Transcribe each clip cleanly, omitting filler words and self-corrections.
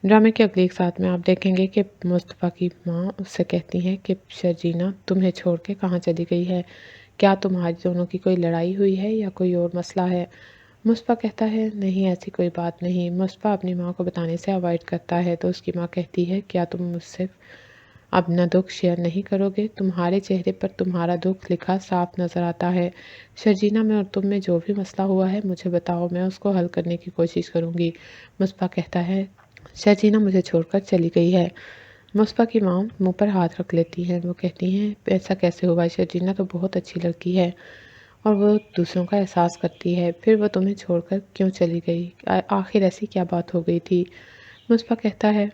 ड्रामे के अगले एक साथ में आप देखेंगे कि मुस्तफ़ा की माँ उससे कहती हैं कि शर्जीना तुम्हें छोड़ के कहाँ चली गई है, क्या तुम्हारी दोनों की कोई लड़ाई हुई है या कोई और मसला है। मुस्तफ़ा कहता है नहीं ऐसी कोई बात नहीं। मुस्तफ़ा अपनी माँ को बताने से अवॉइड करता है तो उसकी माँ कहती है क्या तुम मुझसे अपना दुख शेयर नहीं करोगे, तुम्हारे चेहरे पर तुम्हारा दुख लिखा साफ नज़र आता है। शर्जीना में और तुम में जो भी मसला हुआ है मुझे बताओ, मैं उसको हल करने की कोशिश करूँगी। मुस्तफ़ा कहता है शर्जीना मुझे छोड़कर चली गई है। मुस्तफ़ा की माँ मुंह पर हाथ रख लेती हैं। वो कहती हैं ऐसा कैसे हुआ, शर्जीना तो बहुत अच्छी लड़की है और वो दूसरों का एहसास करती है, फिर वो तुम्हें छोड़कर क्यों चली गई, आखिर ऐसी क्या बात हो गई थी। मुस्तफ़ा कहता है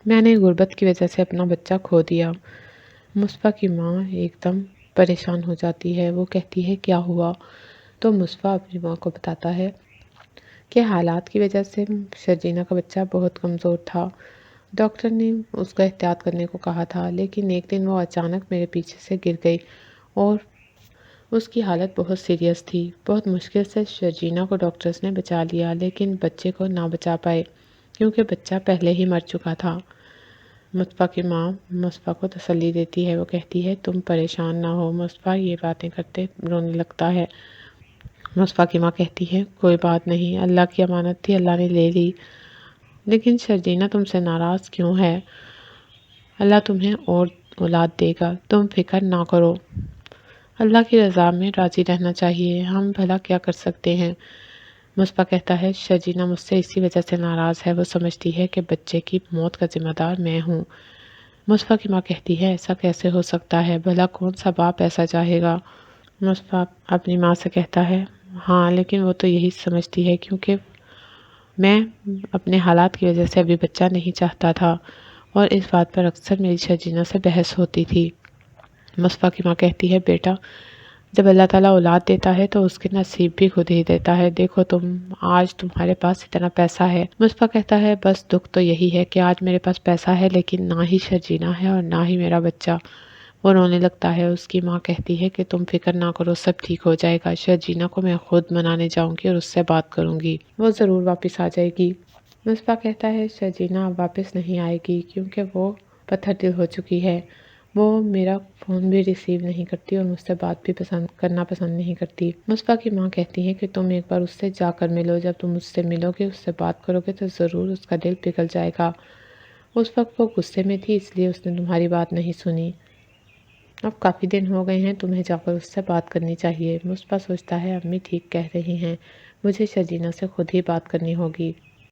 मैंने गुर्बत की वजह से अपना बच्चा खो दिया। मुस्तफ़ा की माँ एकदम परेशान हो जाती है। वो कहती है क्या हुआ, तो मुस्तफ़ा अपनी माँ को बताता है कि हालात की वजह से शर्जीना का बच्चा बहुत कमज़ोर था। डॉक्टर ने उसका एहतियात करने को कहा था, लेकिन एक दिन वो अचानक मेरे पीछे से गिर गई और उसकी हालत बहुत सीरियस थी। बहुत मुश्किल से शर्जीना को डॉक्टर्स ने बचा लिया, लेकिन बच्चे को ना बचा पाए क्योंकि बच्चा पहले ही मर चुका था। मुस्तफ़ा की माँ मुस्तफ़ा को तसल्ली देती है। वो कहती है तुम परेशान ना हो। मुस्तफ़ा ये बातें करते रोने लगता है। मुस्तफ़ा की माँ कहती है कोई बात नहीं, अल्लाह की अमानत थी, अल्लाह ने ले ली। लेकिन शर्जीना तुमसे नाराज़ क्यों है, अल्लाह तुम्हें और औलाद देगा, तुम फिक्र ना करो। अल्लाह की रज़ा में राज़ी रहना चाहिए, हम भला क्या कर सकते हैं। मुस्तफ़ा कहता है शर्जीना मुझसे इसी वजह से नाराज़ है, वो समझती है कि बच्चे की मौत का ज़िम्मेदार मैं हूँ। मुस्तफ़ा की माँ कहती है ऐसा कैसे हो सकता है, भला कौन सा बाप ऐसा चाहेगा। मुस्तफ़ा अपनी माँ से कहता है हाँ, लेकिन वो तो यही समझती है क्योंकि मैं अपने हालात की वजह से अभी बच्चा नहीं चाहता था और इस बात पर अक्सर मेरी शर्जीना से बहस होती थी। मुस्तफ़ा की माँ कहती है बेटा, जब अल्लाह ताला औलाद देता है तो उसके नसीब भी खुद ही देता है। देखो तुम, आज तुम्हारे पास इतना पैसा है। मुस्तफ़ा कहता है बस दुख तो यही है कि आज मेरे पास पैसा है लेकिन ना ही शर्जीना है और ना ही मेरा बच्चा। वो रोने लगता है। उसकी माँ कहती है कि तुम फिक्र ना करो, सब ठीक हो जाएगा। शर्जीना को मैं खुद मनाने जाऊंगी और उससे बात करूंगी, वो ज़रूर वापस आ जाएगी। मुस्तफ़ा कहता है शर्जीना अब वापस नहीं आएगी क्योंकि वो पत्थर दिल हो चुकी है। वो मेरा फ़ोन भी रिसीव नहीं करती और मुझसे बात भी करना पसंद नहीं करती। मुस्तफ़ा की माँ कहती है कि तुम एक बार उससे जाकर मिलो, जब तुम उससे मिलोगे, उससे बात करोगे तो ज़रूर उसका दिल पिघल जाएगा। उस वक्त वो गुस्से में थी इसलिए उसने तुम्हारी बात नहीं सुनी। अब काफ़ी दिन हो गए हैं, तुम्हें जाकर उससे बात करनी चाहिए। मुस्तफ़ा सोचता है अम्मी ठीक कह रही हैं, मुझे शर्जीना से खुद ही बात करनी होगी।